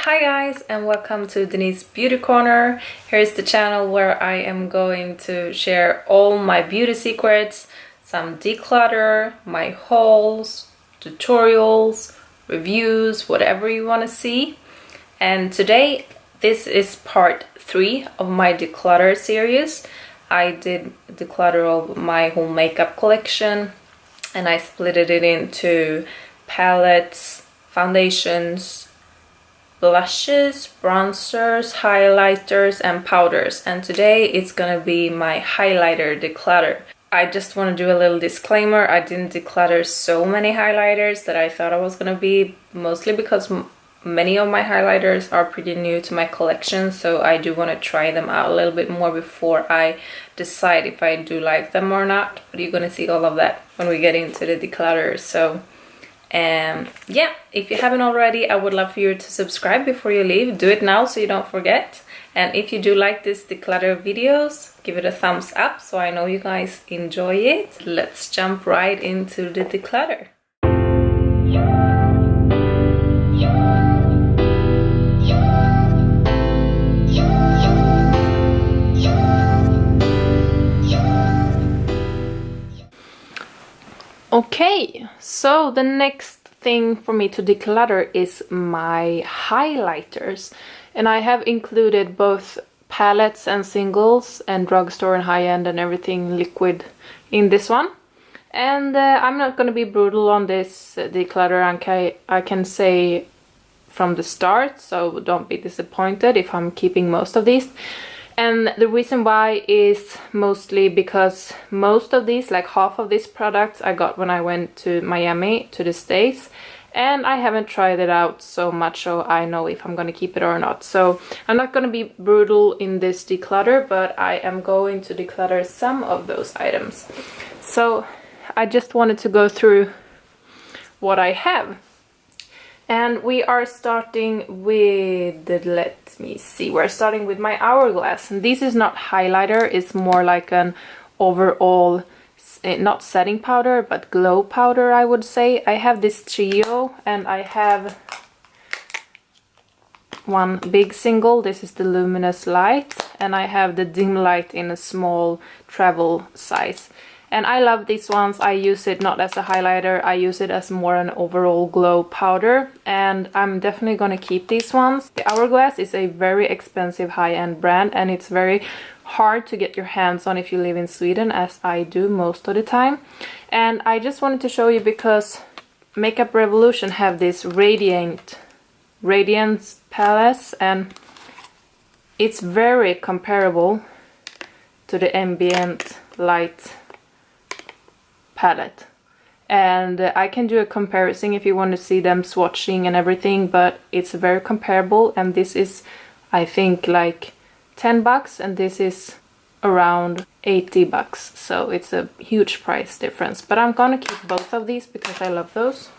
Hi guys, and welcome to Denise Beauty Corner. Here's the channel where I am going to share all my beauty secrets, some declutter, my hauls, tutorials, reviews, whatever you want to see. And today this is part 3 of my declutter series. I did declutter of my whole makeup collection and I split it into palettes, foundations, blushes, bronzers, highlighters, and powders. And today it's gonna be my highlighter declutter. I just want to do a little disclaimer. I didn't declutter so many highlighters that I thought I was gonna be, mostly because many of my highlighters are pretty new to my collection, so I do want to try them out a little bit more before I decide if I do like them or not. But you're gonna see all of that when we get into the declutter. So yeah, if you haven't already, I would love for you to subscribe before you leave. Do it now so you don't forget. And if you do like this declutter videos, give it a thumbs up so I know you guys enjoy it. Let's jump right into the declutter. Okay, so the next thing for me to declutter is my highlighters, and I have included both palettes and singles and drugstore and high-end and everything liquid in this one. And I'm not going to be brutal on this declutter, I can say from the start, so don't be disappointed if I'm keeping most of these. And the reason why is mostly because most of these, like half of these products, I got when I went to Miami, to the States, and I haven't tried it out so much, so I know if I'm going to keep it or not. So I'm not going to be brutal in this declutter, but I am going to declutter some of those items. So I just wanted to go through what I have. And we are starting with, let me see, we're starting with my Hourglass. And this is not highlighter, it's more like an overall, not setting powder, but glow powder, I would say. I have this trio, and I have one big single, this is the Luminous Light, and I have the Dim Light in a small travel size. And I love these ones. I use it not as a highlighter, I use it as more an overall glow powder, and I'm definitely gonna keep these ones. The Hourglass is a very expensive high-end brand, and it's very hard to get your hands on if you live in Sweden, as I do most of the time. And I just wanted to show you because Makeup Revolution have this Radiance palettes, and it's very comparable to the Ambient Light palette, and I can do a comparison if you want to see them swatching and everything, but it's very comparable. And this is, I think, like 10 bucks, and this is around 80 bucks, so it's a huge price difference. But I'm gonna keep both of these because I love those.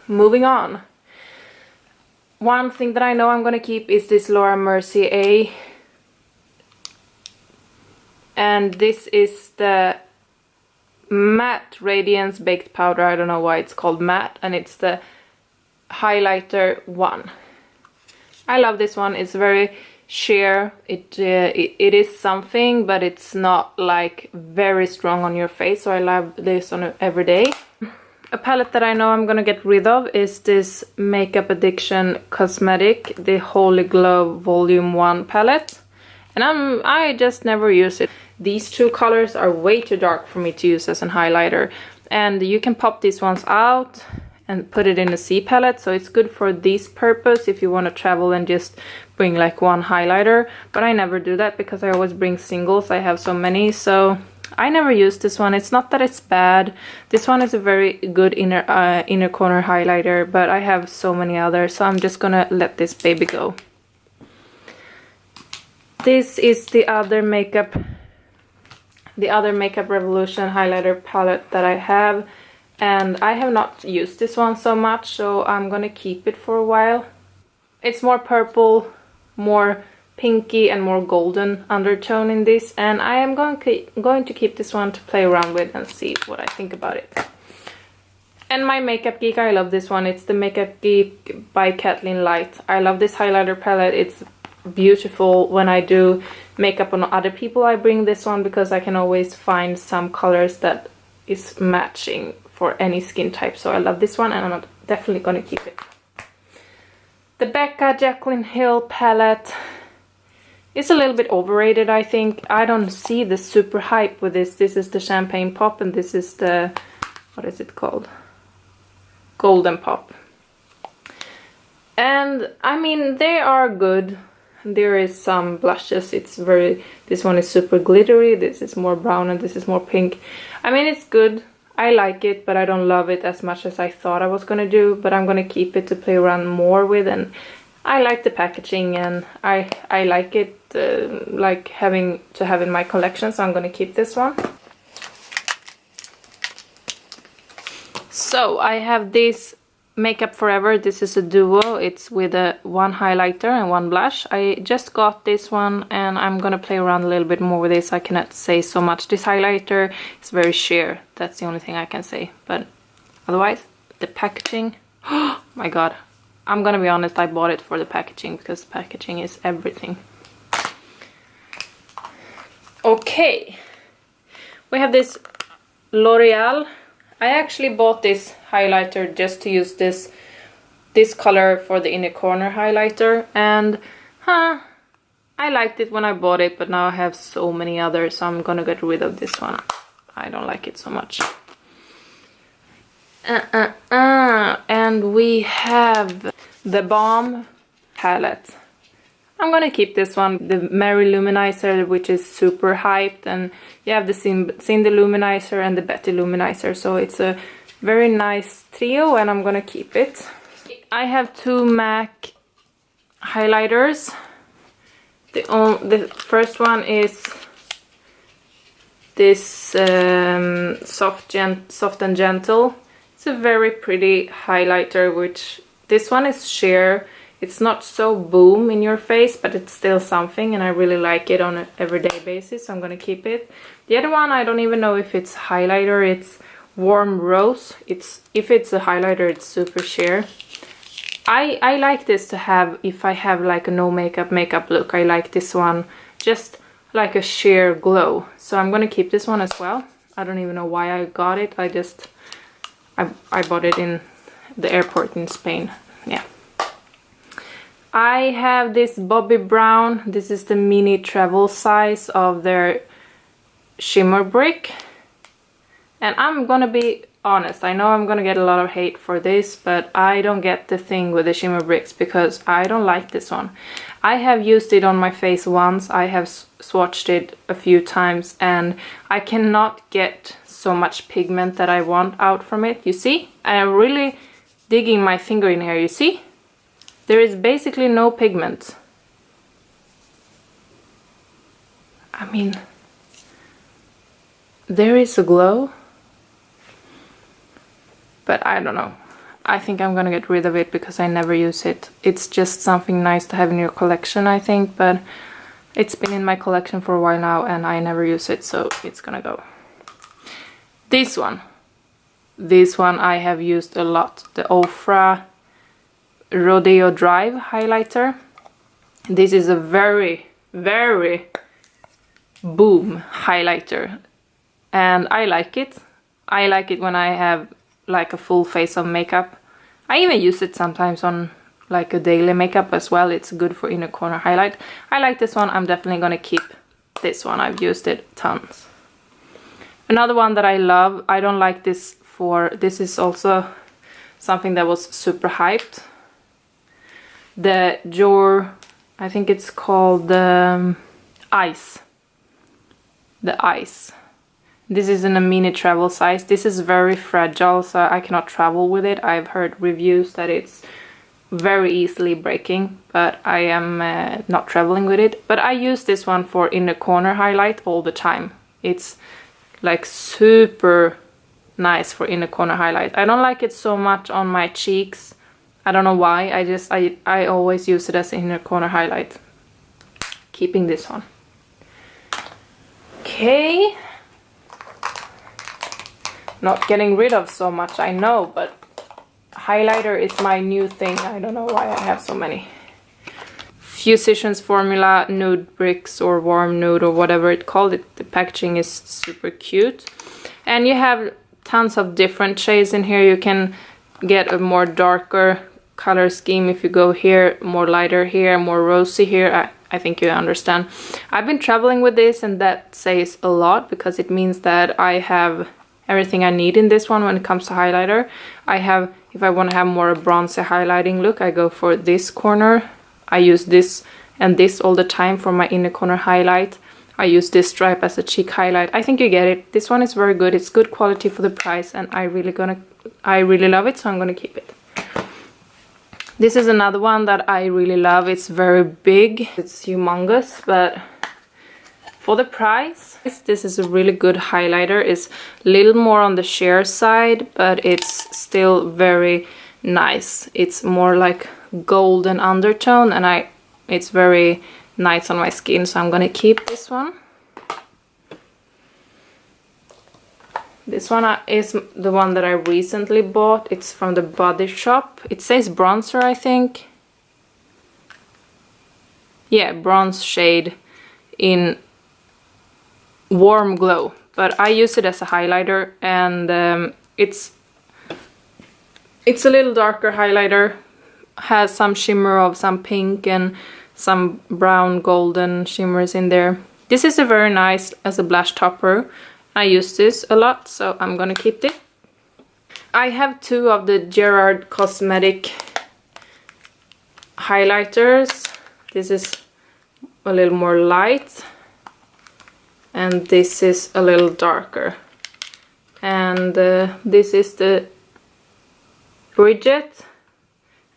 Moving on, one thing that I know I'm gonna keep is this Laura Mercier, and this is the Matte Radiance Baked Powder. I don't know why it's called matte, and it's the highlighter one. I love this one. It's very sheer. It is something, but it's not like very strong on your face, so I love this on every day. A palette that I know I'm gonna get rid of is this Makeup Addiction Cosmetic, the Holy Glow Volume 1 palette, and I just never use it. These two colors are way too dark for me to use as a highlighter, and you can pop these ones out and put it in a C palette, so it's good for this purpose if you want to travel and just bring like one highlighter. But I never do that because I always bring singles. I have so many, so I never use this one. It's not that it's bad. This one is a very good inner corner highlighter, but I have so many others, so I'm just gonna let this baby go. This is the other Makeup Revolution highlighter palette that I have, and I have not used this one so much, so I'm gonna keep it for a while. It's more purple, more pinky and more golden undertone in this, and I am going to keep this one to play around with and see what I think about it. And my Makeup Geek, I love this one. It's the Makeup Geek by Kathleen Light. I love this highlighter palette. It's beautiful. When I do makeup on other people, I bring this one because I can always find some colors that is matching for any skin type. So I love this one, and I'm definitely gonna keep it. The Becca Jaclyn Hill palette is a little bit overrated, I think. I don't see the super hype with this. This is the Champagne Pop, and this is the, what is it called? Golden Pop. And I mean, they are good. There is some blushes. It's very, this one is super glittery, this is more brown, and this is more pink. I mean, it's good. I like it, but I don't love it as much as I thought I was gonna do. But I'm gonna keep it to play around more with, and I like the packaging, and I like it, like having to have in my collection. So I'm gonna keep this one. So I have this Makeup Forever. This is a duo. It's with one highlighter and one blush. I just got this one, and I'm gonna play around a little bit more with this. I cannot say so much. This highlighter is very sheer. That's the only thing I can say. But otherwise, the packaging, oh my god. I'm gonna be honest, I bought it for the packaging because packaging is everything. Okay, we have this L'Oreal. I actually bought this highlighter just to use this color for the inner corner highlighter, and I liked it when I bought it, but now I have so many others, so I'm gonna get rid of this one. I don't like it so much. And we have the Balm palette. I'm gonna keep this one, the Mary Luminizer, which is super hyped, and you have the Cindy Luminizer and the Betty Luminizer, so it's a very nice trio, and I'm gonna keep it. I have two MAC highlighters. The first one is this soft and gentle. It's a very pretty highlighter, which this one is sheer. It's not so boom in your face, but it's still something, and I really like it on an everyday basis, so I'm gonna keep it. The other one, I don't even know if it's highlighter. It's Warm Rose. If it's a highlighter, it's super sheer. I like this to have if I have like a no makeup look. I like this one, just like a sheer glow. So I'm gonna keep this one as well. I don't even know why I got it. I bought it in the airport in Spain. Yeah. I have this Bobbi Brown. This is the mini travel size of their shimmer brick. And I'm gonna be honest, I know I'm gonna get a lot of hate for this, but I don't get the thing with the shimmer bricks because I don't like this one. I have used it on my face once, I have swatched it a few times, and I cannot get so much pigment that I want out from it. You see? I'm really digging my finger in here, you see? There is basically no pigment. I mean, there is a glow, but I don't know. I think I'm gonna get rid of it because I never use it. It's just something nice to have in your collection, I think, but it's been in my collection for a while now and I never use it, so it's gonna go. This one I have used a lot. The Ofra Rodeo Drive highlighter. This is a very, very boom highlighter, and I like it. I like it when I have like a full face of makeup. I even use it sometimes on like a daily makeup as well. It's good for inner corner highlight. I like this one. I'm definitely gonna keep this one. I've used it tons. Another one that I love, I don't like this for, this is also something that was super hyped. The Jor, I think it's called Ice. The Ice. This is in a mini travel size. This is very fragile, so I cannot travel with it. I've heard reviews that it's very easily breaking, but I am not traveling with it. But I use this one for inner corner highlight all the time. It's like super nice for inner corner highlight. I don't like it so much on my cheeks. I don't know why. I always use it as inner corner highlight. Keeping this one. Okay. not getting rid of so much, I know, but highlighter is my new thing. I don't know why I have so many. Physicians Formula Nude Bricks or Warm Nude or whatever it called. The packaging is super cute. And you have tons of different shades in here. You can get a more darker color scheme if you go here, more lighter here, more rosy here. I think you understand. I've been traveling with this, and that says a lot because it means that I have everything I need in this one when it comes to highlighter. I have, if I want to have more a bronzy highlighting look, I go for this corner. I use this and this all the time for my inner corner highlight. I use this stripe as a cheek highlight. I think you get it. This one is very good. It's good quality for the price, and I really love it, so I'm gonna keep it. This is another one that I really love. It's very big. It's humongous, but for the price, this is a really good highlighter. It's a little more on the sheer side, but it's still very nice. It's more like golden undertone, and it's very nice on my skin, so I'm gonna keep this one. This one is the one that I recently bought. It's from the Body Shop. It says bronzer, I think. Yeah, bronze shade in warm glow. But I use it as a highlighter, and it's a little darker highlighter. Has some shimmer of some pink and some brown golden shimmers in there. This is a very nice as a blush topper. I use this a lot, so I'm gonna keep it. I have two of the Gerard Cosmetic highlighters. This is a little more light, and this is a little darker. And this is the Bridget,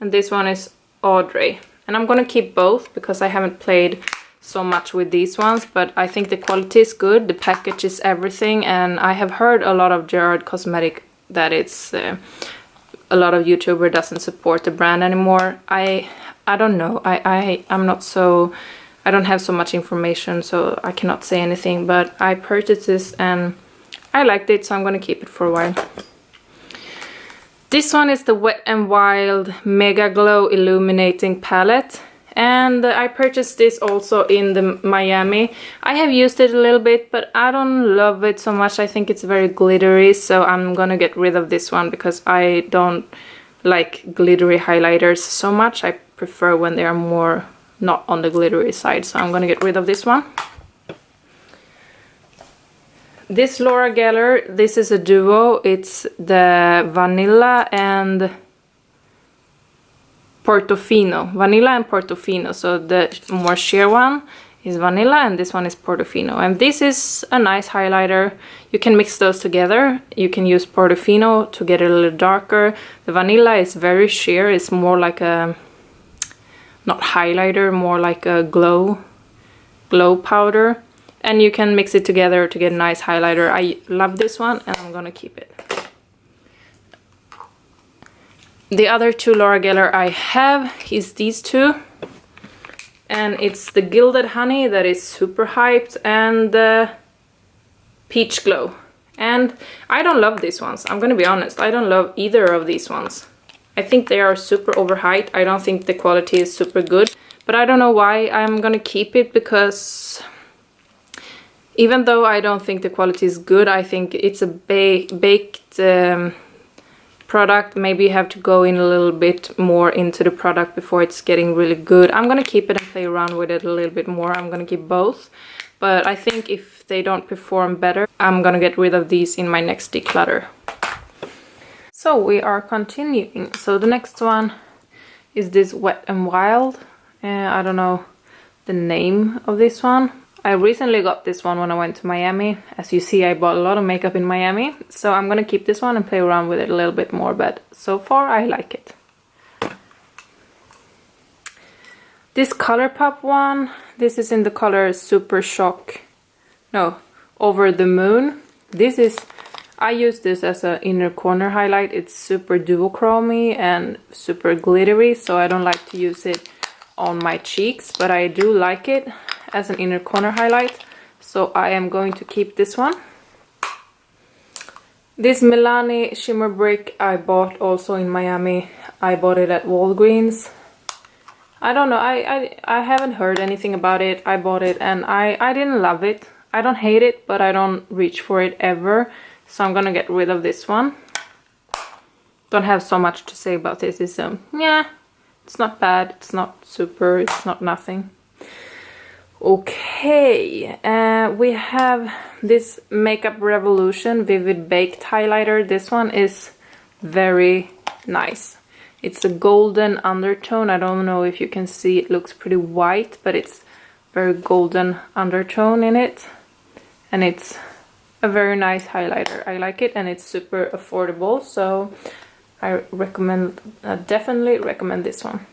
and this one is Audrey. And I'm gonna keep both because I haven't played so much with these ones, but I think the quality is good, the package is everything, and I have heard a lot of Gerard Cosmetic that it's a lot of YouTuber doesn't support the brand anymore. I don't know. I'm not so, I don't have so much information, so I cannot say anything, but I purchased this and I liked it, so I'm gonna keep it for a while. This one is the Wet n Wild Mega Glow Illuminating Palette. And I purchased this also in the Miami. I have used it a little bit, but I don't love it so much. I think it's very glittery, so I'm gonna get rid of this one because I don't like glittery highlighters so much. I prefer when they are more not on the glittery side, so I'm gonna get rid of this one. This Laura Geller, this is a duo. It's the Vanilla and Portofino. Vanilla and Portofino. So the more sheer one is Vanilla and this one is Portofino. And this is a nice highlighter. You can mix those together. You can use Portofino to get it a little darker. The Vanilla is very sheer. It's more like a, not highlighter, more like a glow powder. And you can mix it together to get a nice highlighter. I love this one and I'm gonna keep it. The other two Laura Geller I have is these two. And it's the Gilded Honey that is super hyped and the Peach Glow. And I don't love these ones. I'm gonna be honest. I don't love either of these ones. I think they are super overhyped. I don't think the quality is super good. But I don't know why. I'm gonna keep it because even though I don't think the quality is good, I think it's a baked product. Maybe you have to go in a little bit more into the product before it's getting really good. I'm gonna keep it and play around with it a little bit more. I'm gonna keep both, but I think if they don't perform better, I'm gonna get rid of these in my next declutter. So we are continuing. So the next one is this Wet n Wild. I don't know the name of this one. I recently got this one when I went to Miami. As you see, I bought a lot of makeup in Miami. So I'm gonna keep this one and play around with it a little bit more, but so far I like it. This ColourPop one, this is in the color Super Shock, no, Over the Moon. This is, I use this as an inner corner highlight. It's super duochromy and super glittery, so I don't like to use it on my cheeks, but I do like it as an inner corner highlight, so I am going to keep this one. This Milani Shimmer Brick I bought also in Miami. I bought it at Walgreens. I don't know, I haven't heard anything about it. I bought it and I didn't love it. I don't hate it, but I don't reach for it ever. So I'm gonna get rid of this one. Don't have so much to say about this. It's yeah, it's not bad, it's not super, it's not nothing. Okay, we have this Makeup Revolution Vivid Baked Highlighter. This one is very nice. It's a golden undertone. I don't know if you can see, it looks pretty white, but it's very golden undertone in it. And it's a very nice highlighter. I like it and it's super affordable. So I recommend, definitely recommend this one.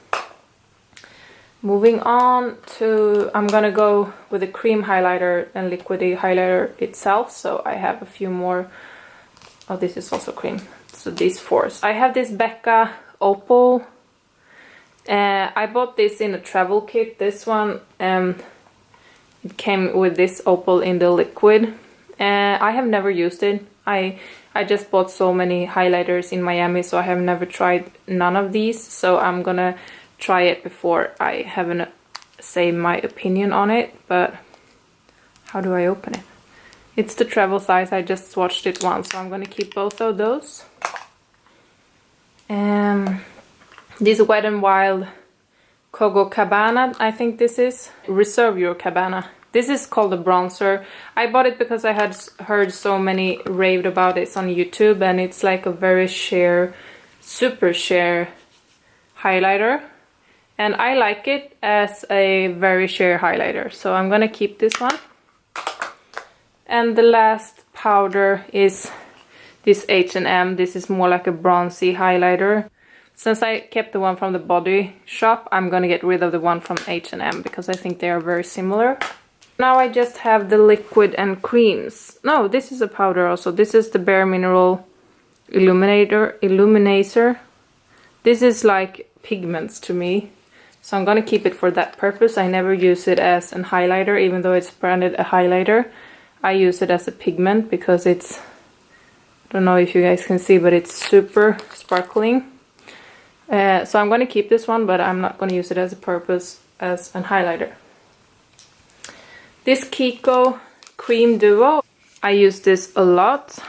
Moving on to, I'm gonna go with a cream highlighter and liquidy highlighter itself. So I have a few more. Oh, this is also cream. So these four. I have this Becca Opal. I bought this in a travel kit. This one, it came with this opal in the liquid. I have never used it. I just bought so many highlighters in Miami, so I have never tried none of these. So I'm gonna try it before I haven't say my opinion on it. But how do I open it? It's the travel size. I just swatched it once, so I'm gonna keep both of those. This Wet n Wild Coco Cabana, I think this is. Reserve Your Cabana. This is called a bronzer. I bought it because I had heard so many raved about this on YouTube, and it's like a very sheer, super sheer highlighter. And I like it as a very sheer highlighter, so I'm gonna keep this one. And the last powder is this H&M. This is more like a bronzy highlighter. Since I kept the one from the Body Shop, I'm gonna get rid of the one from H&M because I think they are very similar. Now I just have the liquid and creams. No, this is a powder also. This is the Bare Mineral Illuminator. This is like pigments to me, so I'm gonna keep it for that purpose. I never use it as an highlighter, even though it's branded a highlighter. I use it as a pigment because it's, I don't know if you guys can see, but it's super sparkling. So I'm gonna keep this one, but I'm not gonna use it as a purpose as an highlighter. This Kiko Cream Duo, I use this a lot,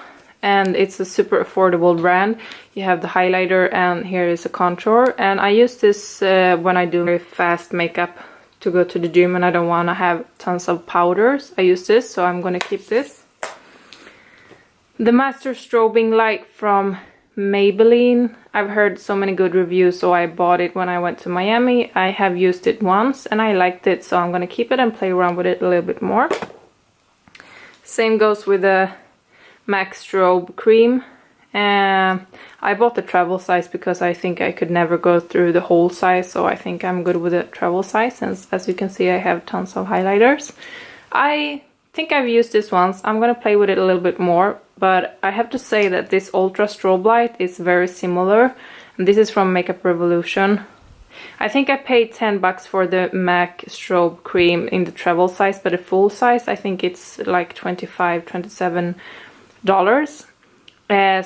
and it's a super affordable brand. You have the highlighter and here is a contour, and I use this when I do very fast makeup to go to the gym and I don't want to have tons of powders. I use this, so I'm gonna keep this. The Master Strobing Light from Maybelline. I've heard so many good reviews, so I bought it when I went to Miami. I have used it once and I liked it, so I'm gonna keep it and play around with it a little bit more. Same goes with the MAC Strobe Cream. I bought the travel size because I think I could never go through the whole size, so I think I'm good with the travel size, since as you can see I have tons of highlighters. I think I've used this once. I'm gonna play with it a little bit more, but I have to say that this Ultra Strobe Light is very similar, and this is from Makeup Revolution. I think I paid 10 bucks for the MAC Strobe Cream in the travel size, but the full size I think it's like $27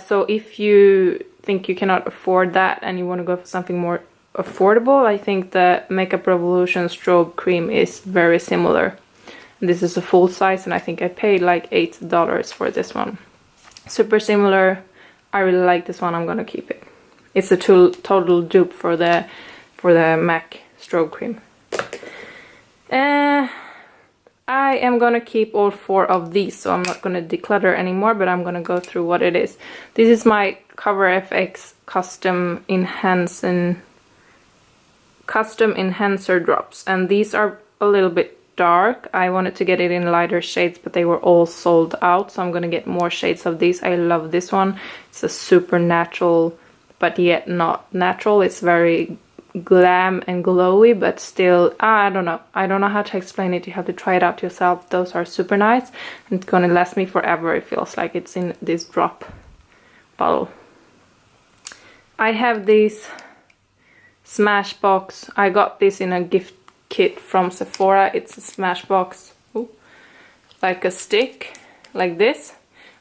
so if you think you cannot afford that and you want to go for something more affordable, I think the Makeup Revolution Strobe Cream is very similar. This is a full size and I think I paid like $8 for this one. Super similar. I really like this one. I'm gonna keep it. It's a total dupe for the MAC Strobe Cream. I am gonna keep all 4 of these, so I'm not gonna declutter anymore, but I'm gonna go through what it is. This is my Cover FX Custom Enhancer Drops, and these are a little bit dark. I wanted to get it in lighter shades, but they were all sold out, so I'm gonna get more shades of these. I love this one. It's a super natural, but yet not natural. It's very glam and glowy, but still, I don't know how to explain it. You have to try it out yourself. Those are super nice, and it's gonna last me forever. It feels like it's in this drop bottle. I have this Smashbox. I got this in a gift kit from Sephora. It's a Smashbox, like a stick like this.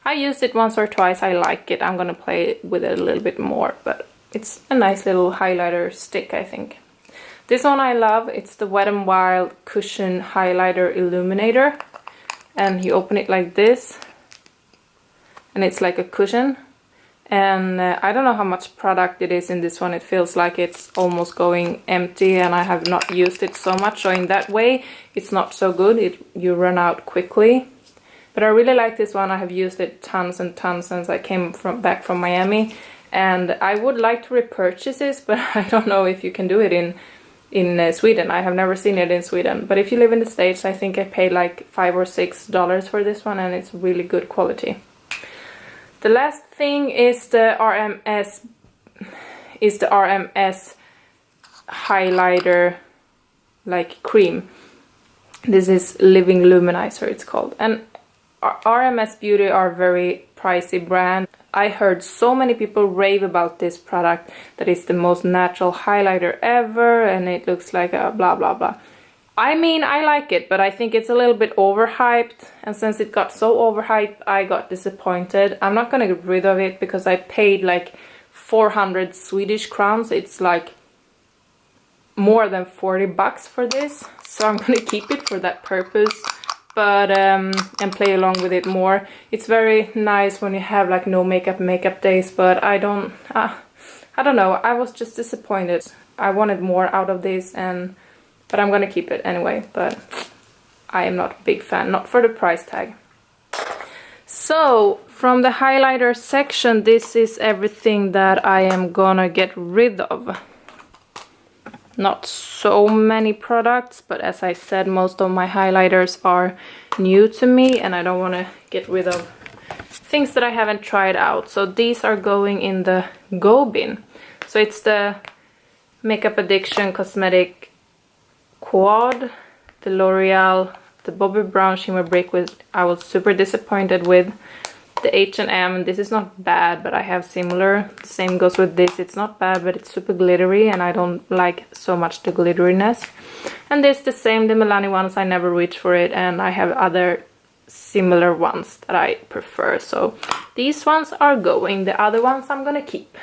I used it once or twice. I like it. I'm gonna play with it a little bit more, but it's a nice little highlighter stick, I think. This one I love. It's the Wet n Wild Cushion Highlighter Illuminator. And you open it like this. And it's like a cushion. And I don't know how much product it is in this one. It feels like it's almost going empty, and I have not used it so much. So in that way, it's not so good. You run out quickly. But I really like this one. I have used it tons and tons since I came back from Miami. And I would like to repurchase this, but I don't know if you can do it in Sweden. I have never seen it in Sweden. But if you live in the States, I think I paid like $5 or $6 for this one, and it's really good quality. The last thing is the RMS highlighter, like cream. This is Living Luminizer, it's called. And RMS Beauty are very pricey brand. I heard so many people rave about this product, that it's the most natural highlighter ever, and it looks like a blah blah blah. I mean, I like it, but I think it's a little bit overhyped, and since it got so overhyped, I got disappointed. I'm not gonna get rid of it because I paid like 400 Swedish crowns. It's like more than 40 bucks for this, so I'm gonna keep it for that purpose, but and play along with it more. It's very nice when you have like no makeup days, but I don't know, I was just disappointed. I wanted more out of this, but I'm gonna keep it anyway, but I am not a big fan, not for the price tag. So, from the highlighter section, this is everything that I am gonna get rid of. Not so many products, but as I said, most of my highlighters are new to me, and I don't wanna get rid of things that I haven't tried out. So these are going in the go bin. So it's the Makeup Addiction Cosmetic Quad, the L'Oreal, the Bobbi Brown Shimmer Brick, with I was super disappointed with. The H&M, this is not bad, but I have similar. Same goes with this. It's not bad, but it's super glittery, and I don't like so much the glitteriness. And this the same, the Milani ones, I never reach for it, and I have other similar ones that I prefer. So these ones are going, the other ones I'm gonna keep.